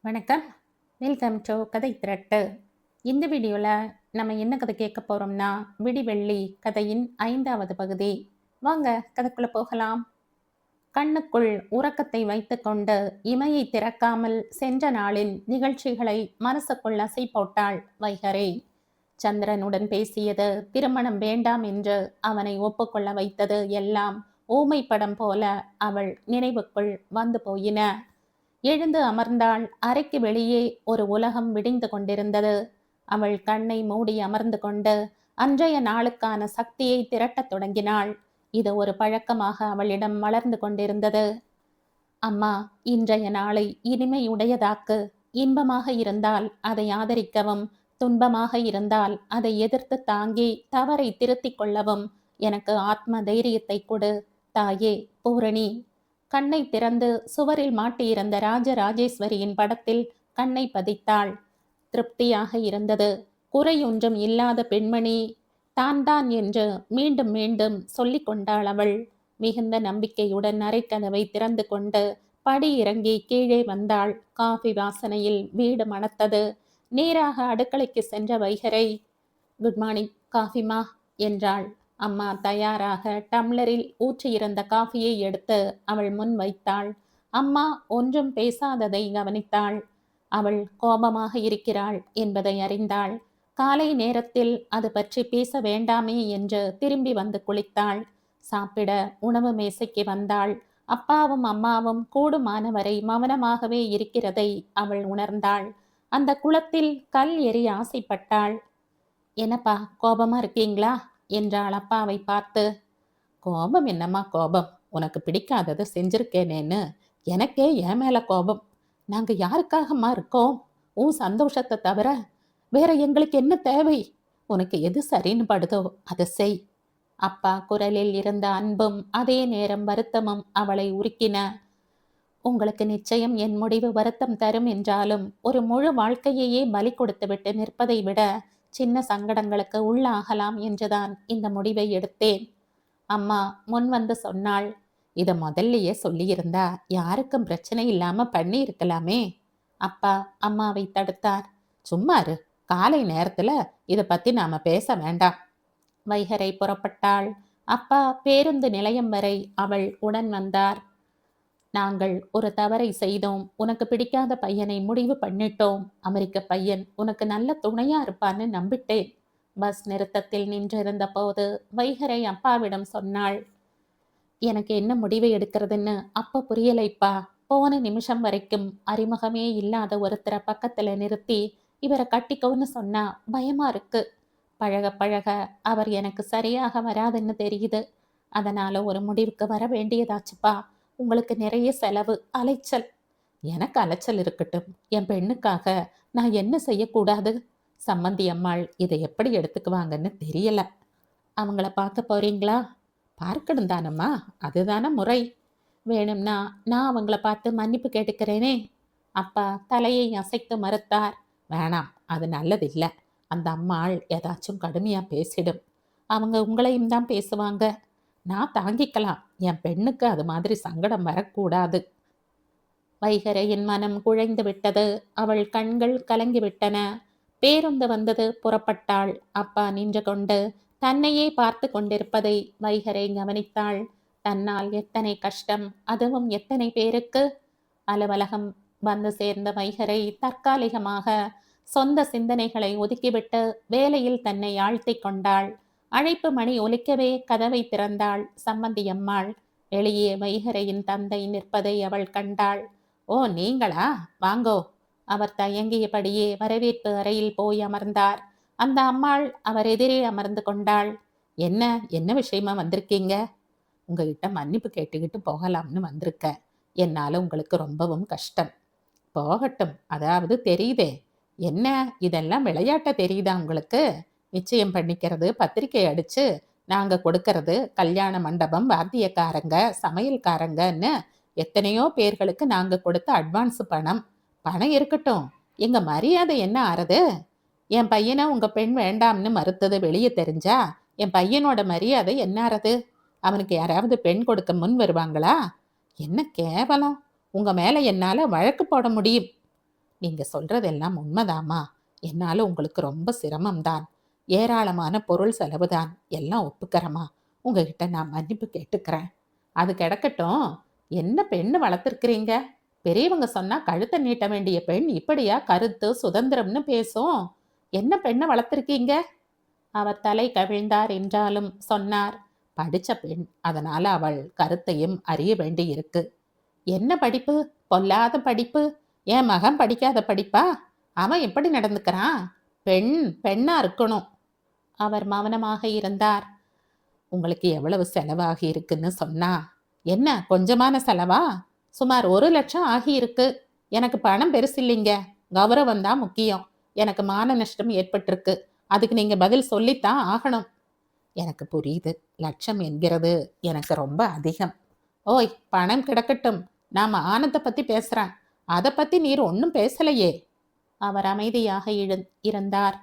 வணக்கம். Welcome to கதை திரட்டு. இந்த வீடியோவில் நம்ம என்ன கதை கேட்க போகிறோம்னா, விடிவெள்ளி கதையின் 5வது பகுதி. வாங்க கதைக்குள்ளே போகலாம். கண்ணுக்குள் உறக்கத்தை வைத்துக்கொண்டு இமையை திறக்காமல் சென்ற நாளின் நிகழ்ச்சிகளை மனசுக்குள் அசை போட்டாள் வைகரை. சந்திரனுடன் பேசியது, திருமணம் வேண்டாம் என்று அவனை ஒப்புக்கொள்ள வைத்தது எல்லாம் ஊமை படம் போல அவள் நினைவுக்குள் வந்து போயின. எழுந்து அமர்ந்தாள். அறைக்கு வெளியே ஒரு உலகம் விடிந்து கொண்டிருந்தது. அவள் கண்ணை மூடி அமர்ந்து கொண்டு அன்றைய நாளுக்கான சக்தியை திரட்டத் தொடங்கினாள். இது ஒரு பழக்கமாக அவளிடம் வளர்ந்து கொண்டிருந்தது. அம்மா, இன்றைய நாளை இனிமையுடையதாக்கு. இன்பமாக இருந்தால் அதை ஆதரிக்கவும், துன்பமாக இருந்தால் அதை எதிர்த்து தாங்கி தவறை திருத்திக் கொள்ளவும் எனக்கு ஆத்ம தைரியத்தை கொடு தாயே. பூரணி. கண்ணை திறந்து சுவரில் மாட்டியிருந்த ராஜராஜேஸ்வரியின் படத்தில் கண்ணை பதித்தாள். திருப்தியாக இருந்தது. குறையொன்றும் இல்லாத பெண்மணி தான் என்று மீண்டும் மீண்டும் சொல்லிக் கொண்டாள் அவள். மிகுந்த நம்பிக்கையுடன் அறைக்கதவை திறந்து கொண்டு படி இறங்கி கீழே வந்தாள். காஃபி வாசனையில் வீடு மணத்தது. நேராக அடுக்கலைக்கு சென்ற வைகரை, குட் மார்னிங், காஃபிமா என்றாள். அம்மா தயாராக டம்ளரில் ஊற்றியிருந்த காஃபியை எடுத்து அவள் முன் வைத்தாள். அம்மா ஒன்றும் பேசாததை கவனித்தாள். அவள் கோபமாக இருக்கிறாள் என்பதை அறிந்தாள். காலை நேரத்தில் அது பற்றி பேச வேண்டாமே என்று திரும்பி வந்து குளித்தாள். சாப்பிட உணவு மேசைக்கு வந்தாள். அப்பாவும் அம்மாவும் கூடுமானவரை மௌனமாகவே இருக்கிறதை அவள் உணர்ந்தாள். அந்த குளத்தில் கல் எறிய ஆசைப்பட்டாள். என்னப்பா, கோபமா இருக்கீங்களா என்றாள் அப்பாவை பார்த்து. கோபம் என்னம்மா கோபம், உனக்கு பிடிக்காததை செஞ்சிருக்கேனேன்னு எனக்கே என் மேல கோபம். நாங்க யாருக்காகம்மா இருக்கோம்? உன் சந்தோஷத்தை தவிர வேற எங்களுக்கு என்ன தேவை? உனக்கு எது சரின்னு படுதோ அதை செய். அப்பா குரலில் இருந்த அன்பும் அதே நேரம் வருத்தமும் அவளை உருக்கின. உங்களுக்கு நிச்சயம் என் முடிவு வருத்தம் தரும் என்றாலும் ஒரு முழு வாழ்க்கையையே பலி கொடுத்துவிட்டு நிற்பதை விட சின்ன சங்கடங்களுக்கு உள்ளாகலாம் என்றுதான் இந்த முடிவை எடுத்தேன். அம்மா முன் வந்து சொன்னாள். இதை முதல்லையே சொல்லியிருந்தா யாருக்கும் பிரச்சனை இல்லாம பண்ணி இருக்கலாமே. அப்பா அம்மாவை தடுத்தார். சும்மாரு, காலை நேரத்துல இதை பத்தி நாம பேச வேண்டாம். வைகரை புறப்பட்டாள். அப்பா பேருந்து நிலையம் வரை அவள் உடன் வந்தார். நாங்கள் ஒரு தவறை செய்தோம். உனக்கு பிடிக்காத பையனை முடிவு பண்ணிட்டோம். அமெரிக்க பையன் உனக்கு நல்ல துணையா இருப்பான்னு நம்பிட்டேன். பஸ் நிறுத்தத்தில் நின்றிருந்த போது வைகரை அப்பாவிடம் சொன்னாள். எனக்கு என்ன முடிவை எடுக்கிறதுன்னு அப்ப புரியலைப்பா. போன நிமிஷம் வரைக்கும் அறிமுகமே இல்லாத ஒருத்தரை பக்கத்துல நிறுத்தி இவரை கட்டிக்கோன்னு சொன்னா பயமா இருக்கு. பழக பழக அவர் எனக்கு சரியாக வராதுன்னு தெரியுது. அதனால ஒரு முடிவுக்கு வர வேண்டியதாச்சுப்பா. உங்களுக்கு நிறைய செலவு, அலைச்சல். எனக்கு அலைச்சல் இருக்கட்டும், என் பெண்ணுக்காக நான் என்ன செய்யக்கூடாது? சம்மந்தி அம்மாள் இதை எப்படி எடுத்துக்குவாங்கன்னு தெரியல. அவங்கள பார்க்க போறீங்களா? பார்க்கணும் தானம்மா, அதுதானே முறை. வேணும்னா நான் அவங்கள பார்த்து மன்னிப்பு கேட்டுக்கிறேனே. அப்பா தலையை அசைத்து மறுத்தார். வேணாம், அது நல்லதில்லை. அந்த அம்மாள் ஏதாச்சும் கடுமையா பேசிடும். அவங்க உங்களையும் தான் பேசுவாங்க. நான் தாங்கிக்கலாம். என் பெண்ணுக்கு அது மாதிரி சங்கடம் வரக்கூடாது. வைகரையின் மனம் குழைந்து விட்டது. அவள் கண்கள் கலங்கிவிட்டன. பேருந்து வந்தது. புறப்பட்டாள். அப்பா நின்று கொண்டு தன்னையே பார்த்து கொண்டிருப்பதை வைகரை கவனித்தாள். தன்னால் எத்தனை கஷ்டம், அதுவும் எத்தனை பேருக்கு. அலுவலகம் வந்து சேர்ந்த வைகரை தற்காலிகமாக சொந்த சிந்தனைகளை ஒதுக்கிவிட்டு வேலையில் தன்னை ஆழ்த்தி கொண்டாள். அழைப்பு மணி ஒலிக்கவே கதவை திறந்தாள் சம்மந்தியம்மாள். வெளியே வைகரையின் தந்தை நிற்பதை அவள் கண்டாள். ஓ, நீங்களா? வாங்கோ. அவர் தயங்கியபடியே வரவேற்பு அறையில் போய் அமர்ந்தார். அந்த அம்மாள் அவர் எதிரே அமர்ந்து கொண்டாள். என்ன என்ன விஷயமா வந்திருக்கீங்க? உங்ககிட்ட மன்னிப்பு கேட்டுக்கிட்டு போகலாம்னு வந்திருக்க. என்னால உங்களுக்கு ரொம்பவும் கஷ்டம். போகட்டும், அதாவது தெரியுதே. என்ன இதெல்லாம் விளையாட்ட தெரியுதா உங்களுக்கு? நிச்சயம் பண்ணிக்கிறது, பத்திரிக்கை அடிச்சு நாங்க கொடுக்கறது, கல்யாண மண்டபம், வாத்தியக்காரங்க, சமையல்காரங்கன்னு எத்தனையோ பேர்களுக்கு நாங்க கொடுத்த அட்வான்ஸ் பணம். பணம் இருக்கட்டும், எங்க மரியாதை என்ன ஆறது? என் பையனை உங்க பெண் வேண்டாம்னு மறுத்தது வெளியே தெரிஞ்சா என் பையனோட மரியாதை என்ன ஆறது? அவனுக்கு யாராவது பெண் கொடுக்க முன் வருவாங்களா? என்ன கேவலம்! உங்க மேல என்னால வழக்கு போட முடியும். நீங்க சொல்றதெல்லாம் உண்மைதாம்மா. என்னால உங்களுக்கு ரொம்ப சிரமம்தான். ஏராளமான பொருள் செலவுதான். எல்லாம் ஒப்புக்கறேம்மா. உங்ககிட்ட நான் மன்னிப்பு கேட்டுக்கிறேன். அது கிடக்கட்டும். என்ன பெண்ணு வளர்த்துருக்கிறீங்க? பெரியவங்க சொன்னா கழுத்தை நீட்ட வேண்டிய பெண் இப்படியா கருத்து சுதந்திரம்னு பேசும்? என்ன பெண்ணை வளர்த்துருக்கீங்க? அவர் தலை கவிழ்ந்தார் என்றாலும் சொன்னார். படிச்ச பெண், அதனால அவள் கருத்தையும் அறிய வேண்டி இருக்கு. என்ன படிப்பு? பொல்லாத படிப்பு. என் மகன் படிக்காத படிப்பா? அவன் எப்படி நடந்துக்கிறான்? பெண் பெண்ணா இருக்கணும். அவர் மௌனமாக இருந்தார். உங்களுக்கு எவ்வளவு செலவாகி இருக்குன்னு சொன்னா? என்ன கொஞ்சமான செலவா? சுமார் 1,00,000 ஆகியிருக்கு. எனக்கு பணம் பெருசு இல்லைங்க. கௌரவம் தான் முக்கியம். எனக்கு மான நஷ்டம் ஏற்பட்டிருக்கு. அதுக்கு நீங்க பதில் சொல்லித்தான் ஆகணும். எனக்கு புரியுது. லட்சம் என்கிறது எனக்கு ரொம்ப அதிகம். ஓய், பணம் கிடக்கட்டும். நான் மானத்தை பத்தி பேசுறேன். அதை பத்தி நீர் ஒன்றும் பேசலையே. அவர் அமைதியாக இருந்தார்.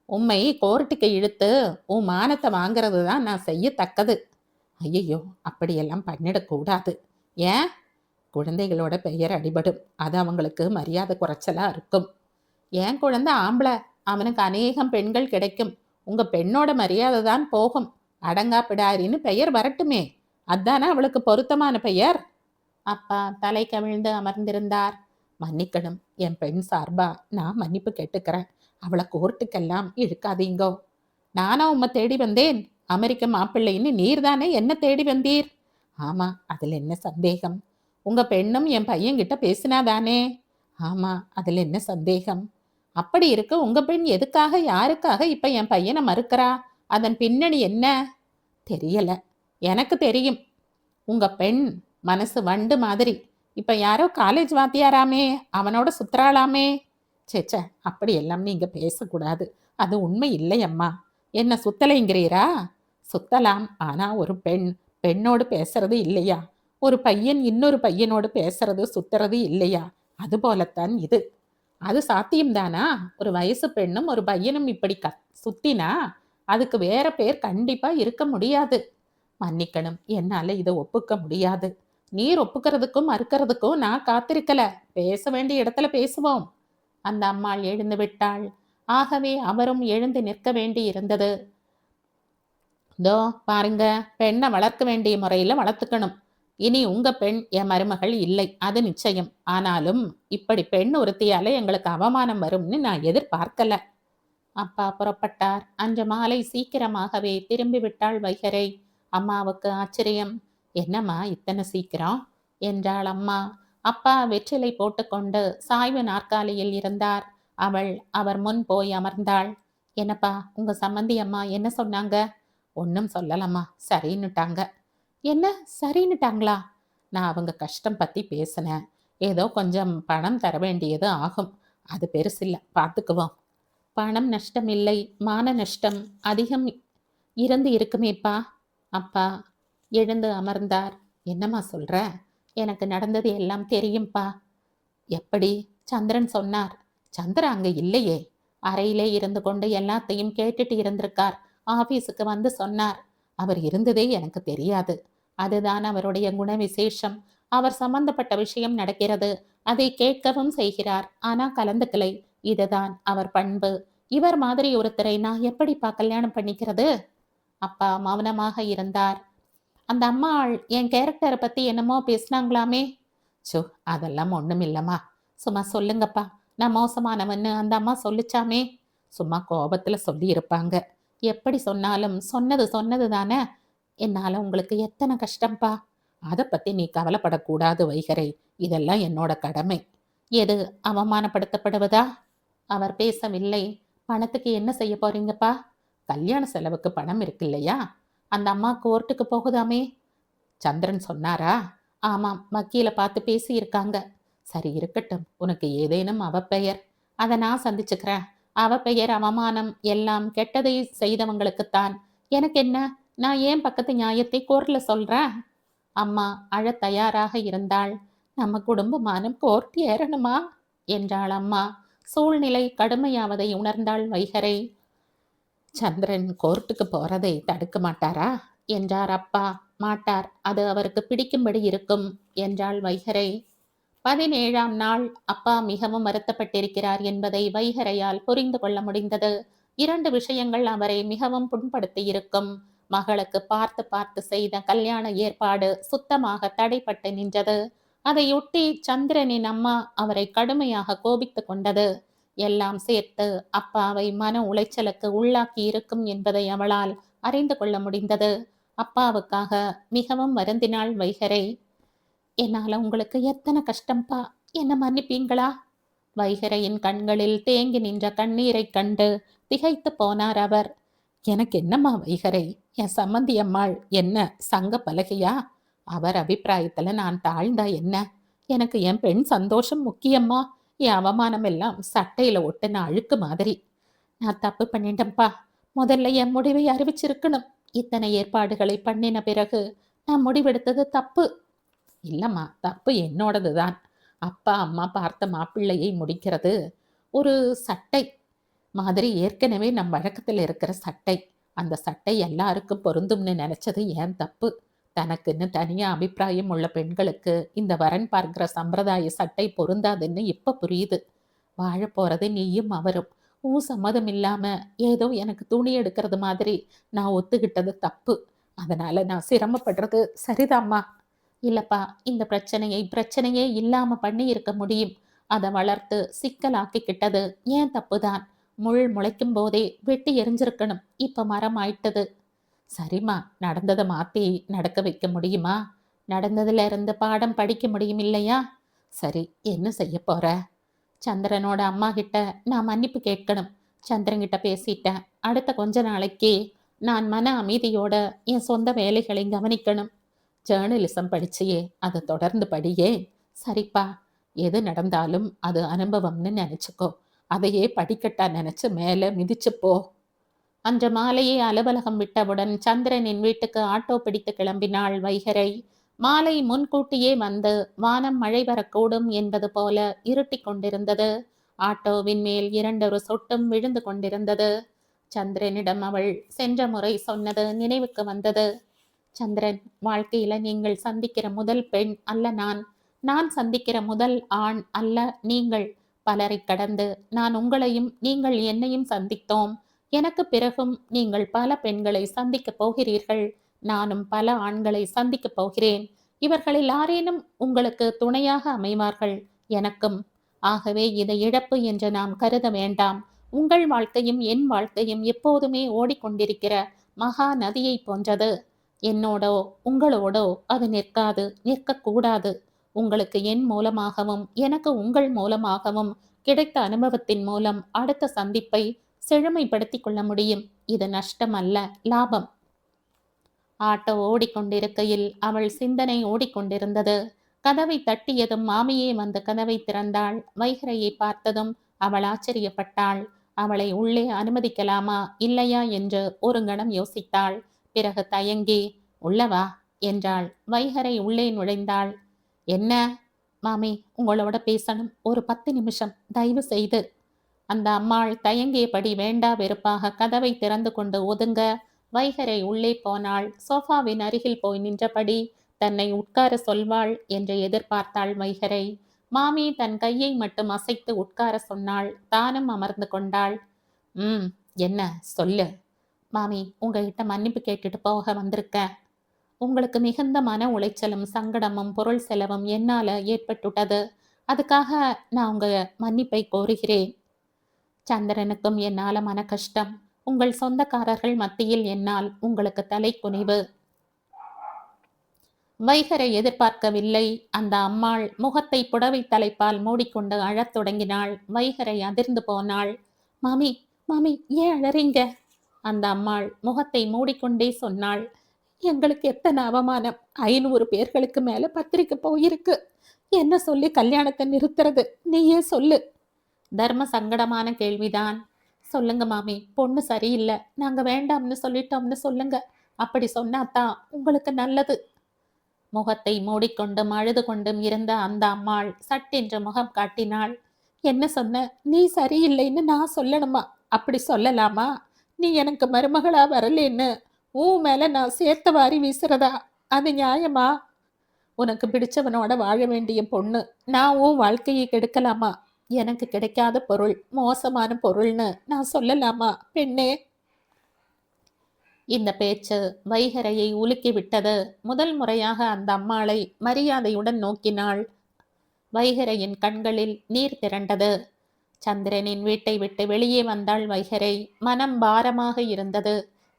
உம்மை கோர்ட்டுக்கு இழுத்து உன் மானத்தை வாங்கிறது தான் நான் செய்யத்தக்கது. ஐயையோ, அப்படியெல்லாம் பண்ணிடக்கூடாது. ஏன்? குழந்தைகளோட பெயர் அடிபடும். அது அவங்களுக்கு மரியாதை குறைச்சலா இருக்கும். என் குழந்தை ஆம்பளை. அவனுக்கு அநேகம் பெண்கள் கிடைக்கும். உங்க பெண்ணோட மரியாதை தான் போகும். அடங்கா பிடாரின்னு பெயர் வரட்டுமே. அதானே அவளுக்கு பொருத்தமான பெயர். அப்பா தலை கவிழ்ந்து அமர்ந்திருந்தார். மன்னிக்கணும். என் பெண் சார்பா நான் மன்னிப்பு கேட்டுக்கிறேன். அவளை கோர்ட்டுக்கெல்லாம் இழுக்காதீங்கோ. நானா உம்மை தேடி வந்தேன்? அமெரிக்க மாப்பிள்ளைன்னு நீர் தானே என்ன தேடி வந்தீர்? ஆமா, அதுல என்ன சந்தேகம்? உங்க பெண்ணும் என் பையன்கிட்ட பேசினாதானே? ஆமா, அதுல என்ன சந்தேகம்? அப்படி இருக்க உங்க பெண் எதுக்காக யாருக்காக இப்ப என் பையனை மறுக்கிறா? அதன் பின்னணி என்ன? தெரியல. எனக்கு தெரியும். உங்க பெண் மனசு வண்டு மாதிரி. இப்ப யாரோ காலேஜ் வாத்தியாராமே, அவனோட சுத்துறாளாமே. சேச்சே, அப்படி எல்லாம் நீங்க பேசக்கூடாது. அது உண்மை இல்லை அம்மா. என்ன சுத்தலைங்கிறீரா? சுத்தலாம். ஆனா ஒரு பெண்ணோடு பேசுறது இல்லையா? ஒரு பையன் இன்னொரு பையனோடு பேசுறது சுத்துறது இல்லையா? அது போலத்தான் இது. அது சாத்தியம்தானா? ஒரு வயசு பெண்ணும் ஒரு பையனும் இப்படி சுத்தினா அதுக்கு வேற பேர் கண்டிப்பா இருக்க முடியாது. மன்னிக்கணும், என்னால இதை ஒப்புக்க முடியாது. நீர் ஒப்புக்கிறதுக்கும் மறுக்கிறதுக்கும் நான் காத்திருக்கல. பேச வேண்டிய இடத்துல பேசுவோம். அந்த அம்மாள் எழுந்து விட்டாள். ஆகவே அவரும் எழுந்து நிற்க வேண்டி இருந்தது. தோ பாருங்க, பெண்ணை வளர்க்க வேண்டிய முறையில வளர்த்துக்கணும். இனி உங்க பெண் என் மருமகள் இல்லை, அது நிச்சயம். ஆனாலும் இப்படி பெண் ஒருத்தியால எங்களுக்கு அவமானம் வரும்னு நான் எதிர்பார்க்கல. அப்பா புறப்பட்டார். அன்று மாலை சீக்கிரமாகவே திரும்பி விட்டாள் வைகரை. அம்மாவுக்கு ஆச்சரியம். என்னம்மா இத்தனை சீக்கிரம் என்றாள் அம்மா. அப்பா வெற்றிலை போட்டுக்கொண்டு சாய்வு நாற்காலியில் இருந்தார். அவள் அவர் முன் போய் அமர்ந்தாள். என்னப்பா, உங்க சம்மந்தி அம்மா என்ன சொன்னாங்க? ஒன்றும் சொல்லலம்மா, சரின்னுட்டாங்க. என்ன சரின்னுட்டாங்களா? நான் அவங்க கஷ்டம் பத்தி பேசினேன். ஏதோ கொஞ்சம் பணம் தர வேண்டியது ஆகும். அது பெருசில்ல, பார்த்துக்குவோம். பணம் நஷ்டம் இல்லை, மான நஷ்டம் அதிகம் இருந்து இருக்குமேப்பா. அப்பா எழுந்து அமர்ந்தார். என்னம்மா சொல்ற? எனக்கு நடந்தது எல்லாம் தெரியும்பா. எப்படி? சந்திரன் சொன்னார். சந்திரன் அங்க இல்லையே. அறையிலே இருந்து கொண்டு எல்லாத்தையும் கேட்டுட்டு இருந்திருக்கார். ஆபீஸுக்கு வந்து சொன்னார். அவர் இருந்ததே எனக்கு தெரியாது. அதுதான் அவருடைய குண விசேஷம். அவர் சம்பந்தப்பட்ட விஷயம் நடக்கிறது. அதை கேட்கவும் செய்கிறார். ஆனா கலந்துக்கலை. இதுதான் அவர் பண்பு. இவர் மாதிரி ஒருத்தரை நான் எப்படிப்பா கல்யாணம் பண்ணிக்கிறது? அப்பா மௌனமாக இருந்தார். அந்த அம்மாள் என் கேரக்டரை பத்தி என்னமோ பேசினாங்களாமே. சோ, அதெல்லாம் ஒண்ணும் இல்லம்மா. சும்மா சொல்லுங்கப்பா. நான் மோசமானவன்னு அந்த அம்மா சொல்லிச்சாமே. சும்மா கோபத்துல சொல்லி இருப்பாங்க. எப்படி சொன்னாலும் சொன்னது சொன்னது தானே. என்னால உங்களுக்கு எத்தனை கஷ்டம்பா. அதை பத்தி நீ கவலைப்படக்கூடாது வைகரை. இதெல்லாம் என்னோட கடமை. எது அவமானப்படுத்தப்படுவதா? அவர் பேசவில்லை. பணத்துக்கு என்ன செய்ய போறீங்கப்பா? கல்யாண செலவுக்கு பணம் இருக்கு இல்லையா? அந்த அம்மா கோர்ட்டுக்கு போகுதாமே. சந்திரன் சொன்னாரா? ஆமாம், வக்கீல பார்த்து பேசி இருக்காங்க. சரி இருக்கட்டும். உனக்கு ஏதேனும் அவப்பெயர், அதை நான் சந்திச்சுக்கிறேன். அவப்பெயர் அவமானம் எல்லாம் கெட்டதை செய்தவங்களுக்குத்தான். எனக்கு என்ன? நான் ஏன் பக்கத்து நியாயத்தை கோர்ட்ல சொல்றேன்? அம்மா அழ தயாராக இருந்தாள். நம்ம குடும்பமானம் கோர்ட் ஏறணுமா என்றாள் அம்மா. சூழ்நிலை கடுமையாவதை உணர்ந்தாள் வைகரை. சந்திரன் கோர்ட்டுக்கு போறதை தடுக்க மாட்டாரா என்றார் அப்பா. மாட்டார். அது அவருக்கு பிடிக்கும்படி இருக்கும் என்றாள் வைகரை. 17ஆம் நாள் அப்பா மிகவும் வருத்தப்பட்டிருக்கிறார் என்பதை வைகரையால் புரிந்து கொள்ள முடிந்தது. 2 விஷயங்கள் அவரை மிகவும் புண்படுத்தியிருக்கும். மகளுக்கு பார்த்து பார்த்து செய்த கல்யாண ஏற்பாடு சுத்தமாக தடைப்பட்டு நின்றது. அதையொட்டி சந்திரனின் அம்மா அவரை கடுமையாக கோபித்துக் கொண்டது. எல்லாம் சேர்த்து அப்பாவை மன உளைச்சலுக்கு உள்ளாக்கி இருக்கும் என்பதை அவளால் அறிந்து கொள்ள முடிந்தது. அப்பாவுக்காக மிகவும் வருந்தினாள் வைகரை. என்னால உங்களுக்கு எத்தனை கஷ்டம்பா, என்ன மன்னிப்பீங்களா? வைகரையின் கண்களில் தேங்கி நின்ற கண்ணீரைக் கண்டு திகைத்து போனார் அவர். எனக்கு என்னம்மா வைகரை, என் சம்மந்தி அம்மாள் என்ன சங்க பலகையா? அவர் அபிப்பிராயத்துல நான் தாழ்ந்தா என்ன? எனக்கு என் பெண் சந்தோஷம் முக்கியம்மா. என் அவமானம் எல்லாம் சட்டையில ஒட்டுன அழுக்கு மாதிரி. நான் தப்பு பண்ணிட்டேன்ப்பா. முதல்ல என் முடிவை அறிவிச்சிருக்கணும். இத்தனை ஏற்பாடுகளை பண்ணின பிறகு நான் முடிவெடுத்தது தப்பு. இல்லம்மா, தப்பு என்னோடதுதான். அப்பா அம்மா பார்த்த மாப்பிள்ளையை முடிக்கிறது ஒரு சட்டை மாதிரி ஏற்கனவே நம் வழக்கத்தில் இருக்கிற சட்டை. அந்த சட்டை எல்லாருக்கும் பொருந்தும்னு நினைச்சது ஏன் தப்பு. தனக்குன்னு தனியா அபிப்பிராயம் உள்ள பெண்களுக்கு இந்த வரன் பார்க்கிற சம்பிரதாய சட்டை பொருந்தாதுன்னு இப்ப புரியுது. வாழ போறது நீயும் அவரும். உன் சம்மதம் இல்லாம ஏதோ எனக்கு துணி எடுக்கிறது மாதிரி நான் ஒத்துக்கிட்டது தப்பு. அதனால நான் சிரமப்படுறது சரிதாம்மா. இல்லப்பா, இந்த பிரச்சனையே இல்லாம பண்ணி இருக்க முடியும். அதை வளர்த்து சிக்கலாக்கிக்கிட்டது ஏன் தப்புதான். முள் முளைக்கும் போதே வெட்டி எரிஞ்சிருக்கணும். இப்ப மரம் ஆயிட்டது. சரிம்மா, நடந்ததை மாத்தி நடக்க வைக்க முடியுமா? நடந்ததுல இருந்து பாடம் படிக்க முடியும் இல்லையா? சரி, என்ன செய்ய போற? சந்திரனோட அம்மா கிட்ட நான் மன்னிப்பு கேட்கணும். சந்திரன் கிட்ட பேசிட்டேன். அடுத்த கொஞ்ச நாளைக்கு நான் மன அமைதியோட என் சொந்த வேலைகளை கவனிக்கணும். ஜேர்னலிசம் படிச்சியே, அதை தொடர்ந்து படியே. சரிப்பா, எது நடந்தாலும் அது அனுபவம்னு நினைச்சுக்கோ. அதையே படிக்கட்டா நினைச்சு மேல மிதிச்சு போ. அன்று மாலையே அலுவலகம் விட்டவுடன் சந்திரனின் வீட்டுக்கு ஆட்டோ பிடித்து கிளம்பினாள் வைகரை. மாலை முன்கூட்டியே வந்து வானம் மழை வரக்கூடும் என்பது போல இருட்டி கொண்டிருந்தது. ஆட்டோவின் மேல் 2 சொட்டும் விழுந்து கொண்டிருந்தது. சந்திரனிடம் அவள் சென்ற முறை சொன்னது நினைவுக்கு வந்தது. சந்திரன், வாழ்க்கையில நீங்கள் சந்திக்கிற முதல் பெண் அல்ல நான். நான் சந்திக்கிற முதல் ஆண் அல்ல நீங்கள். பலரை கடந்து நான் உங்களையும் நீங்கள் என்னையும் சந்தித்தோம். எனக்கு பிறகும் நீங்கள் பல பெண்களை சந்திக்கப் போகிறீர்கள். நானும் பல ஆண்களை சந்திக்கப் போகிறேன். இவர்களில் யாரேனும் உங்களுக்கு துணையாக அமைவார்கள், எனக்கும். ஆகவே இதை இழப்பு என்று நாம் கருத வேண்டாம். உங்கள் வாழ்க்கையும் என் வாழ்க்கையும் எப்போதுமே ஓடிக்கொண்டிருக்கிற மகா நதியை போன்றது. என்னோடோ உங்களோடோ அது நிற்காது, நிற்கக்கூடாது. உங்களுக்கு என் மூலமாகவும் எனக்கு உங்கள் மூலமாகவும் கிடைத்த அனுபவத்தின் மூலம் அடுத்த சந்திப்பை செழுமைப்படுத்திக் கொள்ள முடியும். இது நஷ்டம் அல்ல, லாபம். ஆட்டோ ஓடிக்கொண்டிருக்கையில் அவள் சிந்தனை ஓடிக்கொண்டிருந்தது. கதவை தட்டியதும் மாமியே வந்து கதவை திறந்தாள். வைகரையை பார்த்ததும் அவள் ஆச்சரியப்பட்டாள். அவளை உள்ளே அனுமதிக்கலாமா இல்லையா என்று ஒரு கணம் யோசித்தாள். பிறகு தயங்கி உள்ளவா என்றாள். வைகரை உள்ளே நுழைந்தாள். என்ன? மாமி, உங்களோட பேசணும். ஒரு 10 நிமிஷம் தயவு செய்து. அந்த அம்மாள் தயங்கியபடி வேண்டா வெறுப்பாக கதவை திறந்து கொண்டு ஒதுங்க வைகரை உள்ளே போனாள். சோஃபாவின் அருகில் போய் நின்றபடி தன்னை உட்கார சொல்வாள் என்று எதிர்பார்த்தாள் வைகரை. மாமி தன் கையை மட்டும் அசைத்து உட்கார சொன்னாள். தானும் அமர்ந்து கொண்டாள். என்ன சொல்லு. மாமி, உங்ககிட்ட மன்னிப்பு கேட்டுட்டு போக வந்திருக்கேன். உங்களுக்கு மிகுந்த மன உளைச்சலும் சங்கடமும் பொருள் செலவும் என்னால ஏற்பட்டுட்டது. அதுக்காக நான் உங்க மன்னிப்பை கோருகிறேன். சந்திரனுக்கும் என்னால மன கஷ்டம். உங்கள் சொந்தக்காரர்கள் மத்தியில் என்னால் உங்களுக்கு தலை குனிவு. வைகரை எதிர்பார்க்கவில்லை. அந்த அம்மாள் முகத்தை புடவை தலைப்பால் மூடிக்கொண்டு அழத் தொடங்கினாள். வைகரை அதிர்ந்து போனாள். மாமி, மாமி, ஏன் அழறீங்க? அந்த அம்மாள் முகத்தை மூடிக்கொண்டே சொன்னாள். எங்களுக்கு எத்தனை அவமானம். 500 பேர்களுக்கு மேல பத்திரிக்கை போயிருக்கு. என்ன சொல்லி கல்யாணத்தை நிறுத்துறது? நீயே சொல்லு. தர்ம சங்கடமான கேள்விதான். சொல்லுங்க மாமி, பொண்ணு சரியில்லை, நாங்க வேண்டாம்னு சொல்லிட்டோம்னு சொல்லுங்க. அப்படி சொன்னாதான் உங்களுக்கு நல்லது. முகத்தை மூடிக்கொண்டும் அழுது கொண்டும் இருந்த அந்த அம்மாள் சட்டென்று முகம் காட்டினாள். என்ன சொன்ன? நீ சரியில்லைன்னு நான் சொல்லணுமா? அப்படி சொல்லலாமா? நீ எனக்கு மருமகளா வரலேன்னு உன் மேல நான் சேர்த்த வாரி வீசுறதா? அது நியாயமா? உனக்கு பிடிச்சவனோட வாழ வேண்டிய பொண்ணு. நான் உன் வாழ்க்கையை கெடுக்கலாமா? எனக்கு கிடைக்காத பொருள், மோசமான பொருள்னு நான் சொல்லலாமா பெண்ணே? இந்த பேச்சு வைகரையை உலுக்கி விட்டது. முதல் முறையாக அந்த அம்மாளை மரியாதையுடன் நோக்கினாள். வைகரையின் கண்களில் நீர் திரண்டது. சந்திரனின் வீட்டை விட்டு வெளியே வந்தாள் வைகரை. மனம் பாரமாக இருந்தது.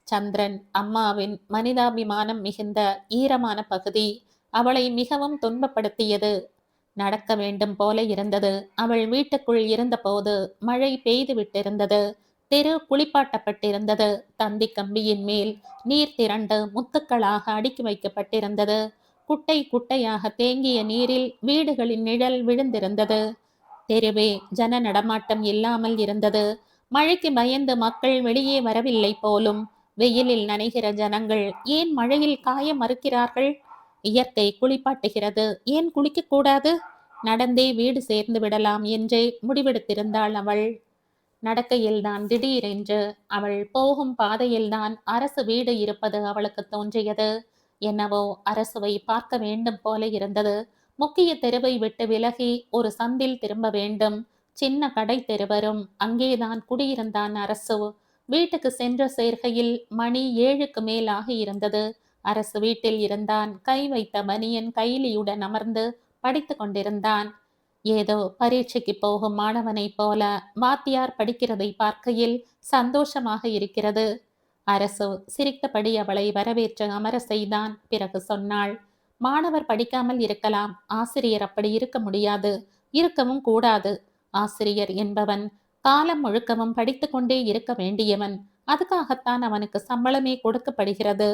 சந்திரன் அம்மாவின் மனிதாபிமானம் மிகுந்த ஈரமான பகுதி அவளை மிகவும் துன்பப்படுத்தியது. நடக்க வேண்டும் போல இருந்தது. அவள் வீட்டுக்குள் இருந்தபோது மழை பெய்து விட்டிருந்தது. தெரு குளிப்பாட்டப்பட்டிருந்தது. தந்தி கம்பியின் மேல் நீர் திரண்டு முத்துக்களாக அடுக்கி வைக்கப்பட்டிருந்தது. குட்டை குட்டையாக தேங்கிய நீரில் வீடுகளின் நிழல் விழுந்திருந்தது. தெருவே ஜன நடமாட்டம் இல்லாமல் இருந்தது. மழைக்கு பயந்து மக்கள் வெளியே வரவில்லை போலும். வெயிலில் நனைகிற ஜனங்கள் ஏன் மழையில் காய மறுக்கிறார்கள்? இயற்கை குளிப்பாட்டுகிறது, ஏன் குளிக்க கூடாது? நடந்தே வீடு சேர்ந்து விடலாம் என்றே முடிவெடுத்திருந்தாள் அவள். நடக்கையில்தான் திடீரென்று அவள் போகும் பாதையில்தான் அரசு வீடு இருப்பது அவளுக்கு தோன்றியது. என்னவோ அரசுவை பார்க்க வேண்டும் போல இருந்தது. முக்கிய தெருவை விட்டு விலகி ஒரு சந்தில் திரும்ப வேண்டும். சின்ன கடை தெருவரும் அங்கேதான் குடியிருந்தான் அரசு. வீட்டுக்கு சென்று சேர்கையில் மணி 7க்கு மேலாக இருந்தது. அரசு வீட்டில் இருந்தான். கை வைத்த பனியன் கைலியுடன் அமர்ந்து படித்து கொண்டிருந்தான். ஏதோ பரீட்சைக்கு போகும் மாணவனைப் போல வாத்தியார் படிக்கிறதை பார்க்கையில் சந்தோஷமாக இருக்கிறது. அரசு சிரித்தபடி அவளை வரவேற்று அமர செய்தான். பிறகு சொன்னாள், மாணவர் படிக்காமல் இருக்கலாம், ஆசிரியர் அப்படி இருக்க முடியாது, இருக்கவும் கூடாது. ஆசிரியர் என்பவன் காலம் முழுக்கவும் படித்து கொண்டே இருக்க வேண்டியவன். அதுக்காகத்தான் அவனுக்கு சம்பளமே கொடுக்கப்படுகிறது.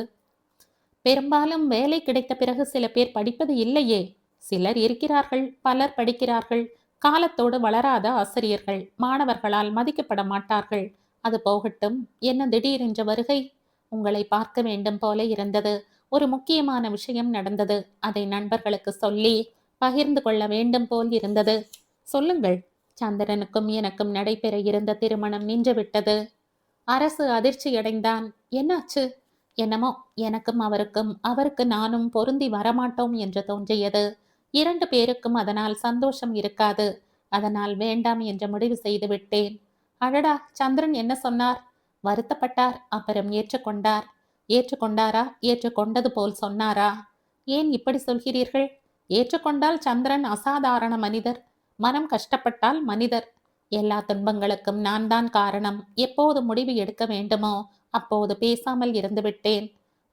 பெரும்பாலும் வேலை கிடைத்த பிறகு சில பேர் படிப்பது இல்லையே. சிலர் இருக்கிறார்கள், பலர் படிக்கிறார்கள். காலத்தோடு வளராத ஆசிரியர்கள் மாணவர்களால் மதிக்கப்பட மாட்டார்கள். அது போகட்டும், என்ன திடீரென்ற வருகை? உங்களை பார்க்க வேண்டும் போல இருந்தது. ஒரு முக்கியமான விஷயம் நடந்தது. அதை நண்பர்களுக்கு சொல்லி பகிர்ந்து கொள்ள வேண்டும் போல் இருந்தது. சொல்லுங்கள். சந்திரனுக்கும் எனக்கும் நடைபெற இருந்த திருமணம் நின்றுவிட்டது. அரசு அதிர்ச்சியடைந்தான். என்னாச்சு? என்னமோ எனக்கும் அவருக்கும் அவருக்கு நானும் பொருந்தி வரமாட்டோம் என்று தோன்றியது. 2 பேருக்கும் அதனால் சந்தோஷம் இருக்காது. அதனால் வேண்டாம் என்று முடிவு செய்து விட்டேன். அடடா, சந்திரன் என்ன சொன்னார்? வருத்தப்பட்டார், அப்புறம் ஏற்றுக்கொண்டார். ஏற்றுக்கொண்டாரா? ஏற்றுக்கொண்டது போல் சொன்னாரா? ஏன் இப்படி சொல்கிறீர்கள்? ஏற்றுக்கொண்டால் சந்திரன் அசாதாரண மனிதர். மனம் கஷ்டப்பட்டால் மனிதர். எல்லா துன்பங்களுக்கும் நான் தான் காரணம். எப்போது முடிவு எடுக்க வேண்டுமோ அப்போது பேசாமல் இருந்து விட்டேன்.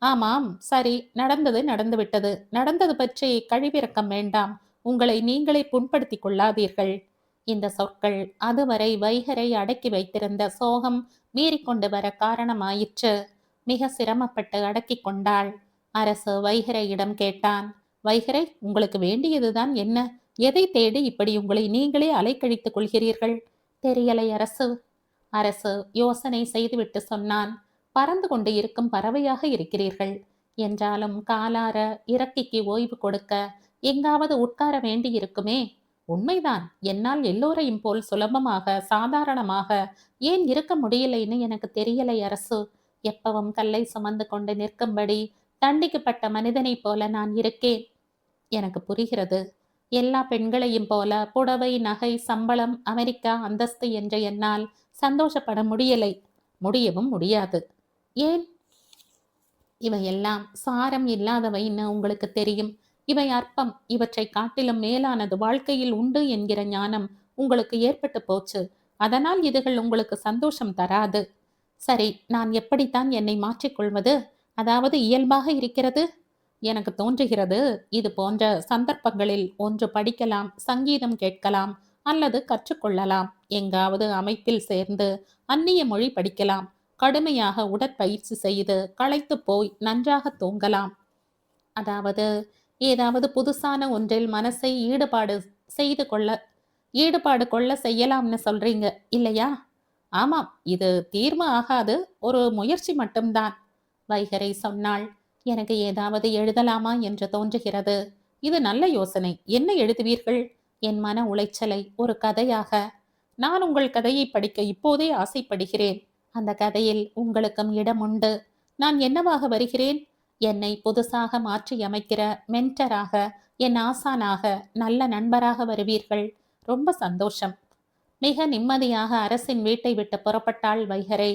ஆமாம், சரி, நடந்தது நடந்துவிட்டது. நடந்தது பற்றி கழிவிறக்கம் வேண்டாம். உங்களை நீங்களே புண்படுத்திக் கொள்ளாதீர்கள். இந்த சொற்கள் அதுவரை வைகரை அடக்கி வைத்திருந்த சோகம் மீறிக்கொண்டு வர காரணமாயிற்று. மிக சிரமப்பட்டு அடக்கி கொண்டாள். அரசு வைகரையிடம் கேட்டான். வைகரை, உங்களுக்கு வேண்டியதுதான் என்ன? எதை தேடி இப்படி உங்களை நீங்களே அலைக்கழித்துக் கொள்கிறீர்கள்? தெரியலை அரசு. அரசு யோசனை செய்துவிட்டு சொன்னான். பறந்து கொண்டு இருக்கும் பறவையாக இருக்கிறீர்கள். என்றாலும் காலார இறக்கிக்கு ஓய்வு கொடுக்க எங்காவது உட்கார வேண்டி இருக்குமே. உண்மைதான், என்னால் எல்லோரையும் போல் சுலபமாக சாதாரணமாக ஏன் இருக்க முடியலைன்னு எனக்கு தெரியலை அரசு. எப்பவும் கல்லை சுமந்து கொண்டு நிற்கும்படி தண்டிக்கப்பட்ட மனிதனைப் போல நான் இருக்கேன். எனக்கு புரிகிறது. எல்லா பெண்களையும் போல புடவை, நகை, சம்பளம், அமெரிக்கா அந்தஸ்து என்ற என்னால் சந்தோஷப்பட முடியலை. முடியவும் முடியாது. ஏன்? இவையெல்லாம் சாரம் இல்லாதவைன்னு உங்களுக்கு தெரியும். இவை அற்பம். இவற்றை காட்டிலும் மேலானது வாழ்க்கையில் உண்டு என்கிற ஞானம் உங்களுக்கு ஏற்பட்டு போச்சு. அதனால் இதுகள் உங்களுக்கு சந்தோஷம் தராது. சரி, நான் எப்படித்தான் என்னை மாற்றிக்கொள்வது? அதாவது இயல்பாக இருக்கிறது. எனக்கு தோன்றுகிறது, இது போன்ற சந்தர்ப்பங்களில் ஒன்று படிக்கலாம், சங்கீதம் கேட்கலாம், அல்லது கற்றுக்கொள்ளலாம். எங்காவது அமைப்பில் சேர்ந்து அந்நிய மொழி படிக்கலாம். கடுமையாக உடற்பயிற்சி செய்து களைத்து போய் நன்றாக தூங்கலாம். அதாவது ஏதாவது புதுசான ஒன்றில் மனசை ஈடுபாடு கொள்ள செய்யலாம்னு சொல்றீங்க இல்லையா? ஆமாம், இது தீர்வு ஆகாது, ஒரு முயற்சி மட்டும்தான். வைகரை சொன்னாள். எனக்கு ஏதாவது எழுதலாமா என்று தோன்றுகிறது. இது நல்ல யோசனை. என்ன எழுதுவீர்கள்? என் மன உளைச்சலை ஒரு கதையாக. நான் உங்கள் கதையை படிக்க இப்போதே ஆசைப்படுகிறேன். அந்த கதையில் உங்களுக்கும் இடம் உண்டு. நான் என்னவாக வருகிறேன்? என்னை புதுசாக மாற்றியமைக்கிற மென்டராக, என் ஆசானாக, நல்ல நண்பராக வருவீர்கள். ரொம்ப சந்தோஷம். மிக நிம்மதியாக அரசின் வீட்டை விட்டு புறப்பட்டாள் வைகறை.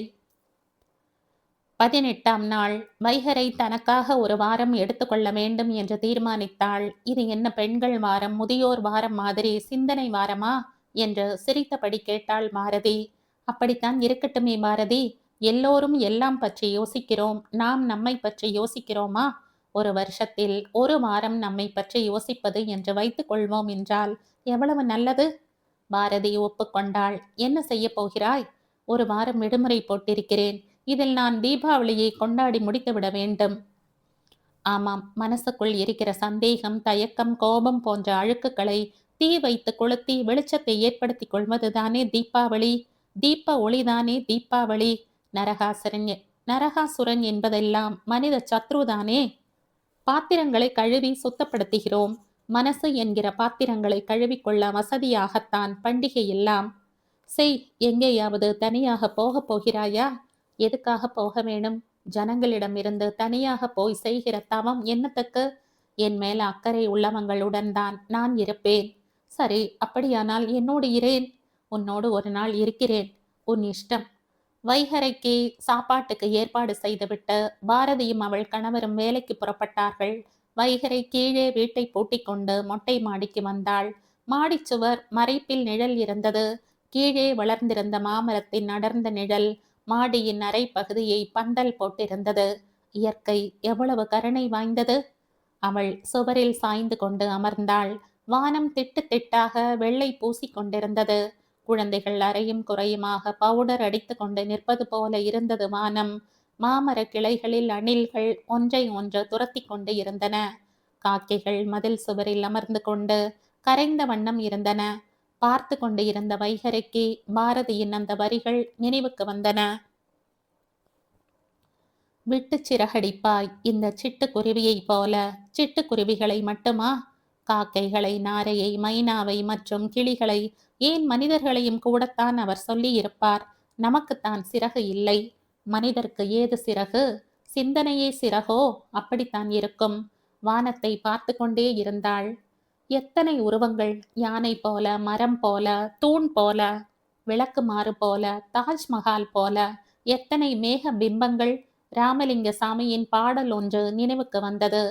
18ஆம் நாள் வைகறை தனக்காக ஒரு வாரம் எடுத்துக்கொள்ள வேண்டும் என்று தீர்மானித்தாள். இது என்ன பெண்கள் வாரம், முதியோர் வாரம் மாதிரி சிந்தனை வாரமா என்று சிரித்தபடி கேட்டாள் பாரதி. அப்படித்தான் இருக்கட்டுமே பாரதி, எல்லோரும் எல்லாம் பற்றி யோசிக்கிறோம், நாம் நம்மை பற்றி யோசிக்கிறோமா? ஒரு வருஷத்தில் ஒரு வாரம் நம்மை பற்றி யோசிப்பது என்று வைத்துக் கொள்வோம் என்றால் எவ்வளவு நல்லது. பாரதி ஒப்புக்கொண்டாள். என்ன செய்ய போகிறாய்? ஒரு வாரம் விடுமுறை போட்டிருக்கிறேன். இதில் நான் தீபாவளியை கொண்டாடி முடித்துவிட வேண்டும். ஆமாம், மனசுக்குள் இருக்கிற சந்தேகம், தயக்கம், கோபம் போன்ற அழுக்குகளை தீ வைத்து கொளுத்தி வெளிச்சத்தை ஏற்படுத்திக் கொள்வதுதானே தீபாவளி. தீப ஒளிதானே தீபாவளி. நரகாசுரன் என்பதெல்லாம் மனித சத்ருதானே. பாத்திரங்களை கழுவி சுத்தப்படுத்துகிறோம். மனசு என்கிற பாத்திரங்களை கழுவிக்கொள்ள வசதியாகத்தான் பண்டிகை எல்லாம். செய், எங்கேயாவது தனியாக போகப் போகிறாயா? எதுக்காக போக வேணும்? ஜனங்களிடமிருந்து தனியாக போய் செய்கிற தவம் என்னத்துக்கு? என் மேல அக்கறை உள்ளவங்களுடன் தான் நான் இருப்பேன். சரி, அப்படியானால் என்னோடு இரேன். உன்னோடு ஒரு நாள் இருக்கிறேன். உன் இஷ்டம். வைகறைக்கு சாப்பாட்டுக்கு ஏற்பாடு செய்துவிட்டு பாரதியும் அவள் கணவரும் வேலைக்கு புறப்பட்டார்கள். வைகறை கீழே வீட்டை பூட்டிக் கொண்டு மொட்டை மாடிக்கு வந்தாள். மாடிச்சுவர் மறைப்பில் நிழல் இருந்தது. கீழே வளர்ந்திருந்த மாமரத்தின் அடர்ந்த நிழல் மாடியின் அரை பகுதியை பந்தல் போட்டிருந்தது. இயற்கை எவ்வளவு கருணை வாய்ந்தது. அவள் சுவரில் சாய்ந்து கொண்டு அமர்ந்தாள். வானம் திட்டு திட்டாக வெள்ளை பூசிக்கொண்டிருந்தது. குழந்தைகள் அறையும் குறையுமாக பவுடர் அடித்து கொண்டு நிற்பது போல இருந்தது வானம். மாமர கிளைகளில் அணில்கள் ஒன்றை ஒன்று துரத்தி கொண்டு இருந்தன. காக்கைகள் மதில் சுவரில் அமர்ந்து கொண்டு கரைந்த வண்ணம் இருந்தன. பார்த்து கொண்டு இருந்த வைகறைக்கு பாரதியின் அந்த வரிகள் நினைவுக்கு வந்தன. விட்டு சிறகடிப்பாய் இந்த சிட்டுக்குருவியைப் போல. சிட்டுக்குருவிகளை மட்டுமா? காக்கைகளை, நாரையை, மைனாவை மற்றும் கிளிகளை, ஏன் மனிதர்களையும் கூடத்தான் அவர் சொல்லி இருப்பார். நமக்குத்தான் சிறகு இல்லை. மனிதருக்கு ஏது சிறகு? சிந்தனையே சிறகோ? அப்படித்தான் இருக்கும். வானத்தை பார்த்து கொண்டே இருந்தாள். எத்தனை உருவங்கள்! யானை போல, மரம் போல, தூண் போல, விளக்குமாறு போல, தாஜ்மஹால் போல, எத்தனை மேக பிம்பங்கள்! ராமலிங்க சாமியின் பாடல் ஒன்று நினைவுக்கு வந்தது.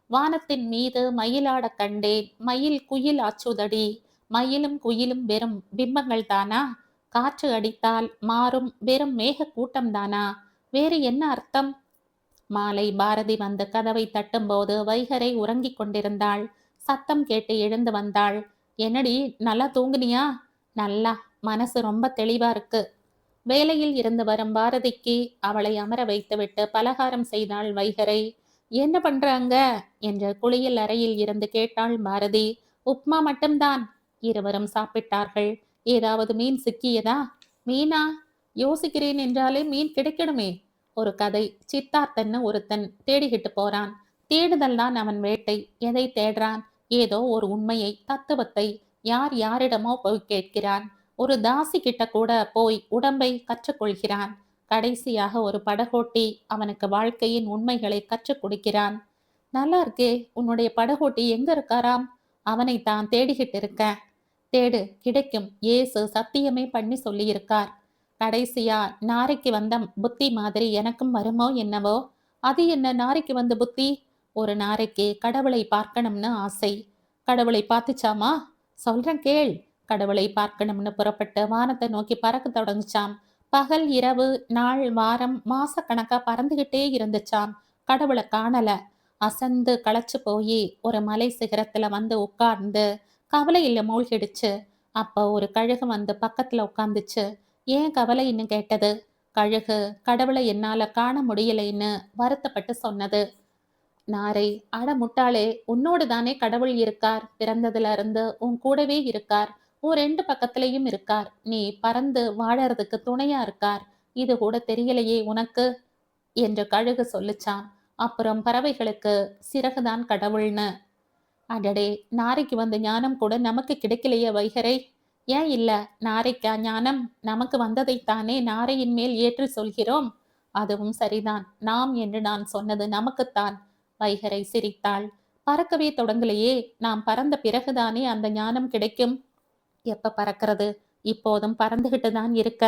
வானத்தின் மீது மயிலாட கண்டேன், மயில் குயில் ஆச்சுதடி. மயிலும் குயிலும் வெறும் பிம்பங்கள் தானா? காற்று அடித்தால் மாறும் வெறும் மேக கூட்டம் தானா? வேறு என்ன அர்த்தம்? மாலை பாரதி வந்து கதவை தட்டும்போது வைகறை உறங்கிக் கொண்டிருந்தாள். சத்தம் கேட்டு எழுந்து வந்தாள். என்னடி, நல்லா தூங்குனியா? நல்லா. மனசு ரொம்ப தெளிவா இருக்கு. வேலையில் இருந்து வரும் பாரதிக்கு அவளை அமர வைத்துவிட்டு பலகாரம் செய்தாள் வைகறை. என்ன பண்றாங்க என்று குளியல் அறையில் இருந்து கேட்டாள் பாரதி. உப்மா மட்டும்தான். இருவரும் சாப்பிட்டார்கள். ஏதாவது மீன் சிக்கியதா? மீனா? யோசிக்கிறேன் என்றாலே மீன் கிடைக்கணுமே. ஒரு கதை. சித்தார்த்தன்னு ஒருத்தன் தேடிக்கிட்டு போறான். தேடுதல் தான் அவன் வேட்டை. எதை தேடுறான்? ஏதோ ஒரு உண்மையை, தத்துவத்தை. யார் யாரிடமோ போய் கேட்கிறான். ஒரு தாசி கிட்ட கூட போய் உடம்பை கற்றுக்கொள்கிறான். கடைசியாக ஒரு படகோட்டி அவனுக்கு வாழ்க்கையின் உண்மைகளை கற்றுக் கொடுக்கிறான். நல்லா இருக்கே, உன்னுடைய படகோட்டி எங்க இருக்காராம்? அவனை தான் தேடிக்கிட்டு இருக்க. தேடு, கிடைக்கும். ஏசு சத்தியமே பண்ணி சொல்லியிருக்கார். கடைசியா நாரைக்கு வந்த புத்தி மாதிரி எனக்கும் வருமோ என்னவோ. அது என்ன நாரைக்கு வந்த புத்தி? ஒரு நாரைக்கு கடவுளை பார்க்கணும்னு ஆசை. கடவுளை பார்த்துச்சாமா? சொல்றேன் கேள். கடவுளை பார்க்கணும்னு புறப்பட்டு வானத்தை நோக்கி பறக்க தொடங்குச்சாம். பகல் இரவு நாள் வாரம் மாச கணக்கா பறந்துகிட்டே இருந்துச்சாம். கடவுளை காணல. அசந்து களைச்சு போய் ஒரு மலை சிகரத்துல வந்து உட்கார்ந்து கவலையில மூழ்கிடுச்சு. அப்போ ஒரு கழுகு வந்து பக்கத்துல உட்காந்துச்சு. ஏன் கவலைன்னு கேட்டது. கழுகு கடவுளை என்னால காண முடியலைன்னு வருத்தப்பட்டு சொன்னது. நாரை, அட முட்டாளே, உன்னோடு தானே கடவுள் இருக்கார். பிறந்ததுல இருந்து உன் கூடவே இருக்கார். உன் ரெண்டு பக்கத்திலையும் இருக்கார். நீ பறந்து வாழறதுக்கு துணையா இருக்கார். இது கூட தெரியலையே உனக்கு என்று கழுகு சொல்லுச்சான். அப்புறம் பறவைகளுக்கு சிறகுதான் கடவுள்னு. அடடே, நாரைக்கு வந்த ஞானம் கூட நமக்கு கிடைக்கலையே வைகறை. ஏன் இல்ல? நாரைக்கா ஞானம்? நமக்கு வந்ததைத்தானே நாரையின் மேல் ஏற்றி சொல்கிறோம். அதுவும் சரிதான். நாம் என்று நான் சொன்னது நமக்குத்தான். வைகரை சிரித்தாள். பறக்கவே தொடங்கலையே, நாம் பறந்த பிறகுதானே அந்த ஞானம் கிடைக்கும். எப்ப பறக்கிறது? இப்போதும் பறந்துகிட்டு தான் இருக்க.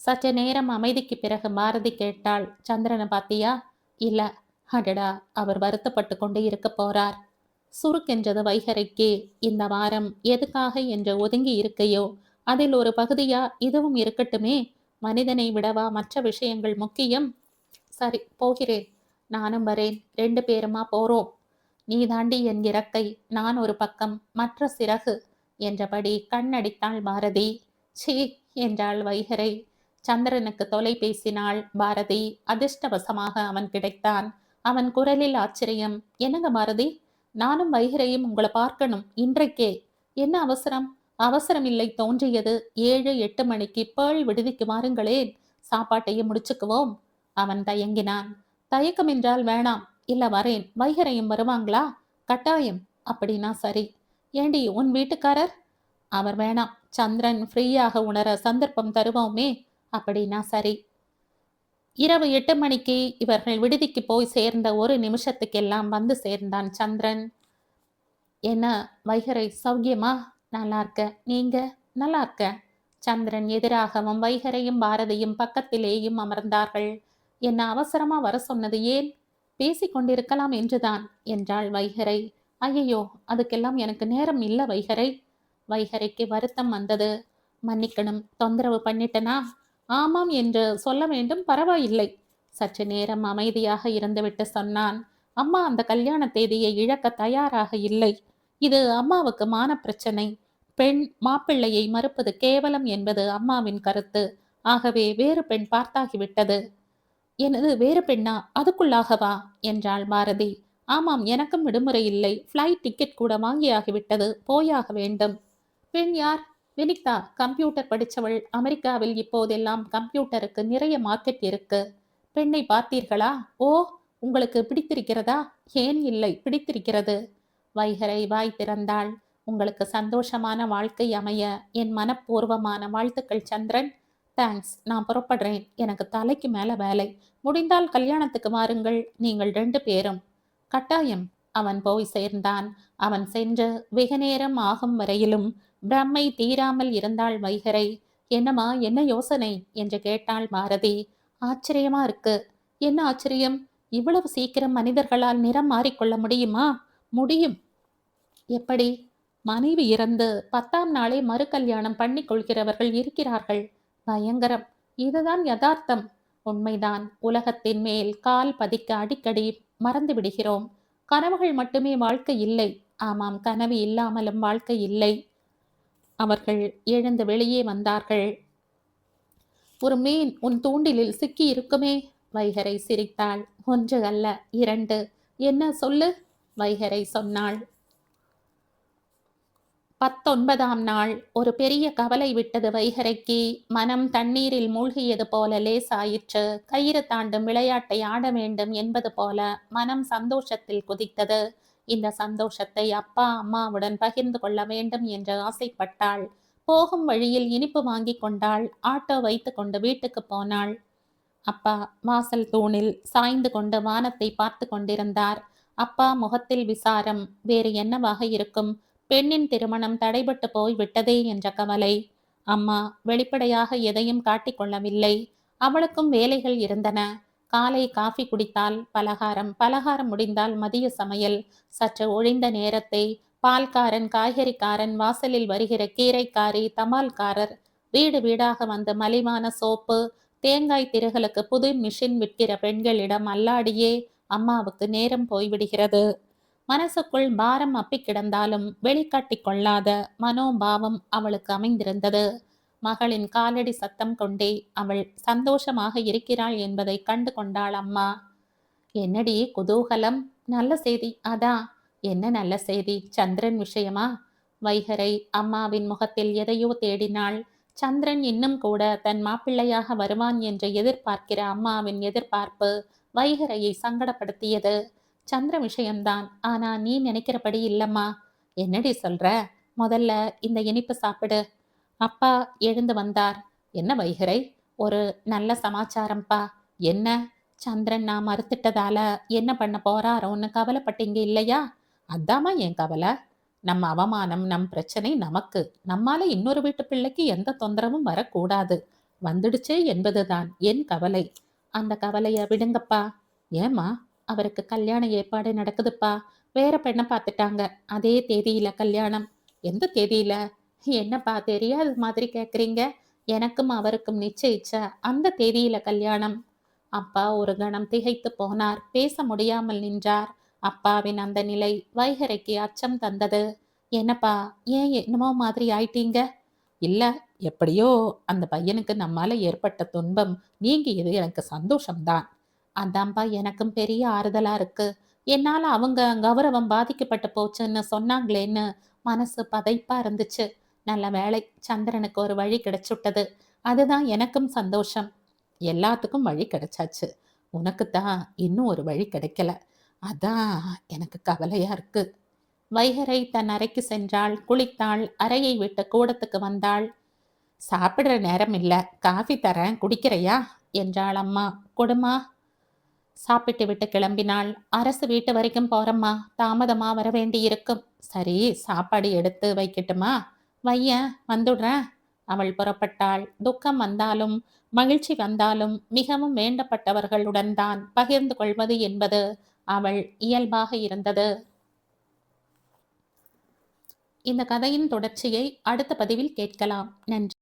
சற்று நேரம் அமைதிக்கு பிறகு பாரதி கேட்டாள், சந்திரனை பாத்தியா? இல்ல. அடடா, அவர் வருத்தப்பட்டு கொண்டு இருக்க போறார். சுருக்கென்றது வைகரைக்கு. இந்த வாரம் எதுக்காக என்று ஒதுங்கி இருக்கையோ அதில் ஒரு பகுதியா இதுவும் இருக்கட்டுமே. மனிதனை விடவா மற்ற விஷயங்கள் முக்கியம்? சரி, போகிறேன். நானும் வரேன். 2 பேருமா போறோம். நீ தாண்டி என் இறக்கை, நான் ஒரு பக்கம், மற்ற சிறகு என்றபடி கண்ணடித்தாள் பாரதி. சீ என்றாள் வைகரை. சந்திரனுக்கு தொலைபேசினாள் பாரதி. அதிர்ஷ்டவசமாக அவன் கிடைத்தான். அவன் குரலில் ஆச்சரியம். என்னங்க பாரதி, நானும் வைகரையும் உங்களை பார்க்கணும் இன்றைக்கே. என்ன அவசரம்? அவசரமில்லை, தோன்றியது. 7-8 மணிக்கு பேள் விடுதிக்கு வாருங்களேன், சாப்பாட்டையும் முடிச்சுக்குவோம். அவன் தயங்கினான். தயக்கம் என்றால் வேணாம். இல்ல, வரேன். வைகரையும் வருவாங்களா? கட்டாயம். அப்படின்னா சரி. ஏண்டி, உன் வீட்டுக்காரர்? அவர் வேணாம். சந்திரன் ஃப்ரீயாக உணர சந்தர்ப்பம் தருவோமே. அப்படின்னா சரி. இரவு 8 மணிக்கு இவர்கள் விடுதிக்கு போய் சேர்ந்த ஒரு நிமிஷத்துக்கெல்லாம் வந்து சேர்ந்தான் சந்திரன். என்ன வைகரை, சௌக்கியமா? நல்லா இருக்க. நீங்க? நல்லா இருக்க. சந்திரன் எதிராகவும் வைகரையும் பாரதியும் பக்கத்திலேயும் அமர்ந்தார்கள். என்ன அவசரமா வர சொன்னது ஏன்? பேசிக்கொண்டிருக்கலாம் என்றுதான் என்றாள் வைகரை. ஐயையோ, அதுக்கெல்லாம் எனக்கு நேரம் இல்ல வைகரை. வைகரைக்கு வருத்தம் வந்தது. மன்னிக்கணும், தொந்தரவு பண்ணிட்டனா? ஆமாம் என்று சொல்ல வேண்டும், பரவாயில்லை. சற்று நேரம் அமைதியாக இருந்துவிட்டு சொன்னான். அம்மா அந்த கல்யாண தேதியை இழக்க தயாராக இல்லை. இது அம்மாவுக்கு மான பிரச்சனை. பெண் மாப்பிள்ளையை மறுப்பது கேவலம் என்பது அம்மாவின் கருத்து. ஆகவே வேறு பெண் பார்த்தாகிவிட்டது. எனது வேறு பெண்ணா? அதுக்குள்ளாகவா என்றாள் பாரதி. ஆமாம், எனக்கும் விடுமுறை இல்லை. ஃப்ளைட் டிக்கெட் கூட வாங்கியாகிவிட்டது. போயாக வேண்டும். பெண் யார்? வினிதா. கம்ப்யூட்டர் படித்தவள். அமெரிக்காவில் இப்போதெல்லாம் கம்ப்யூட்டருக்கு நிறைய மார்க்கெட் இருக்கு. பெண்ணை பார்த்தீர்களா? ஓ, உங்களுக்கு பிடித்திருக்கிறதா? ஏன் இல்லை, பிடித்திருக்கிறது. வைகரை வாய் திறந்தாள். உங்களுக்கு சந்தோஷமான வாழ்க்கை அமைய என் மனப்பூர்வமான வாழ்த்துக்கள் சந்திரன். தேங்க்ஸ். நான் புறப்படுறேன். எனக்கு தலைக்கு மேல வேலை. முடிந்தால் கல்யாணத்துக்கு வாருங்கள், நீங்கள் 2 பேரும். கட்டாயம். அவன் போய் சேர்ந்தான். அவன் சென்று வெகு நேரம் ஆகும் வரையிலும் பிரம்மை தீராமல் இருந்தாள் வைகரை. என்னம்மா, என்ன யோசனை என்று கேட்டாள் பாரதி. ஆச்சரியமா இருக்கு. என்ன ஆச்சரியம்? இவ்வளவு சீக்கிரம் மனிதர்களால் நிறம் மாறிக்கொள்ள முடியுமா? முடியும். எப்படி? மனைவி இறந்து 10ஆம் நாளே மறு கல்யாணம் பண்ணி கொள்கிறவர்கள் இருக்கிறார்கள். பயங்கரம். இதுதான் யதார்த்தம். உண்மைதான். உலகத்தின் மேல் கால் பதிக்க அடிக்கடி மறந்து விடுகிறோம். கனவுகள் மட்டுமே வாழ்க்கை இல்லை. ஆமாம், கனவு இல்லாமலும் வாழ்க்கை இல்லை. அவர்கள் எழுந்து வெளியே வந்தார்கள். ஒரு மீன் உன் தூண்டிலில் சிக்கி இருக்குமே. வைகரை சிரித்தாள். 1 அல்ல, 2. என்ன சொல்லு? வைகரை சொன்னாள். 19ஆம் நாள் ஒரு பெரிய கவலை விட்டது வைகரைக்கு. மனம் தண்ணீரில் மூழ்கியது போல லேசாயிற்று. கயிறு தாண்டும் விளையாட்டை ஆட வேண்டும் என்பது போல மனம் சந்தோஷத்தில் குதித்தது. இந்த சந்தோஷத்தை அப்பா அம்மாவுடன் பகிர்ந்து கொள்ள வேண்டும் என்று ஆசைப்பட்டாள். போகும் வழியில் இனிப்பு வாங்கி கொண்டாள். ஆட்டோ வைத்து கொண்டு வீட்டுக்கு போனாள். அப்பா வாசல் தூணில் சாய்ந்து கொண்டு வானத்தை பார்த்து கொண்டிருந்தார். அப்பா முகத்தில் விசாரம். வேறு என்னவாக இருக்கும்? பெண்ணின் திருமணம் தடைபட்டு போய் விட்டதே என்ற கவலை. அம்மா வெளிப்படையாக எதையும் காட்டிக்கொள்ளவில்லை. அவளுக்கும் வேலைகள் இருந்தன. காலை காஃபி குடித்தால் பலகாரம், பலகாரம் முடிந்தால் மதிய சமையல். சற்று ஒழிந்த நேரத்தை பால்காரன், காய்கறிக்காரன், வாசலில் வருகிற கீரைக்காரி, தபால்காரர், வீடு வீடாக வந்து மலிவான சோப்பு, தேங்காய் திருகலுக்கு புது மிஷின் விற்கிற பெண்களிடம் அல்லாடியே அம்மாவுக்கு நேரம் போய்விடுகிறது. மனசுக்குள் பாரம் அப்பி கிடந்தாலும் வெளிக்காட்டி கொள்ளாத மனோபாவம் அவளுக்கு அமைந்திருந்தது. மகளின் காலடி சத்தம் கொண்டே அவள் சந்தோஷமாக இருக்கிறாள் என்பதை கண்டு கொண்டாள் அம்மா. என்னடி குதூகலம்? நல்ல செய்தி. அதான். என்ன நல்ல செய்தி? சந்திரன் விஷயமா? வைகரை அம்மாவின் முகத்தில் எதையோ தேடினாள். சந்திரன் இன்னும் கூட தன் மாப்பிள்ளையாக வருவான் என்று எதிர்பார்க்கிற அம்மாவின் எதிர்பார்ப்பு வைகரையை சங்கடப்படுத்தியது. சந்திர விஷயம்தான். ஆனா நீ நினைக்கிறபடி இல்லம்மா. என்னடி சொல்ற? முதல்ல இந்த இனிப்பு சாப்பிடு. அப்பா எழுந்து வந்தார். என்ன வைகரை, ஒரு நல்ல சமாச்சாரம்பா. என்ன? சந்திரன் நான் மறுத்துட்டதால என்ன பண்ண போறாரோன்னு கவலைப்பட்டீங்க இல்லையா? அதாம்மா என் கவலை. நம்ம அவமானம், நம் பிரச்சனை நமக்கு. நம்மால இன்னொரு வீட்டு பிள்ளைக்கு எந்த தொந்தரவும் வரக்கூடாது. வந்துடுச்சே என்பதுதான் என் கவலை. அந்த கவலைய விடுங்கப்பா. ஏம்மா? அவருக்கு கல்யாண ஏற்பாடு நடக்குதுப்பா. வேற பெண்ண பார்த்துட்டாங்க. அதே தேதியில கல்யாணம். எந்த தேதியில? என்னப்பா தெரியாத மாதிரி கேக்குறீங்க? எனக்கும் அவருக்கும் நிச்சயிச்ச அந்த தேதியில கல்யாணம். அப்பா ஒரு கணம் திகைத்து போனார். பேச முடியாமல் நின்றார். அப்பாவின் அந்த நிலை வைகரைக்கு அச்சம் தந்தது. என்னப்பா, ஏன் என்னமோ மாதிரி ஆயிட்டீங்க? இல்ல, எப்படியோ அந்த பையனுக்கு நம்மால ஏற்பட்ட துன்பம் நீங்கியது எனக்கு சந்தோஷம்தான். அதான்பா எனக்கும் பெரிய ஆறுதலா இருக்கு. என்னால அவங்க கௌரவம் பாதிக்கப்பட்டு போச்சுன்னு சொன்னாங்களேன்னு மனசு பதைப்பா இருந்துச்சு. நல்ல வேளை சந்திரனுக்கு ஒரு வழி கிடைச்சுட்டது. அதுதான் எனக்கும் சந்தோஷம். எல்லாத்துக்கும் வழி கிடைச்சாச்சு. உனக்குத்தான் இன்னும் ஒரு வழி கிடைக்கல. அதான் எனக்கு கவலையா இருக்கு. வைகரை தன் அறைக்கு சென்றாள். குளித்தாள். அறையை விட்டு கூடத்துக்கு வந்தாள். சாப்பிடுற நேரம் இல்ல. காஃபி தரேன், குடிக்கிறையா என்றாள் அம்மா. கொடுமா. சாப்பிட்டு விட்டு கிளம்பினாள். அரசு வீட்டு வரைக்கும் போறம்மா. தாமதமா வர வேண்டியிருக்கும். சரி, சாப்பாடு எடுத்து வைக்கட்டுமா? வையன், வந்துடுறேன். அவள் புறப்பட்டாள். துக்கம் வந்தாலும் மகிழ்ச்சி வந்தாலும் மிகவும் வேண்டப்பட்டவர்களுடன் தான் பகிர்ந்து கொள்வது என்பது அவள் இயல்பாக இருந்தது. இந்த கதையின் தொடர்ச்சியை அடுத்த பதிவில் கேட்கலாம். நன்றி.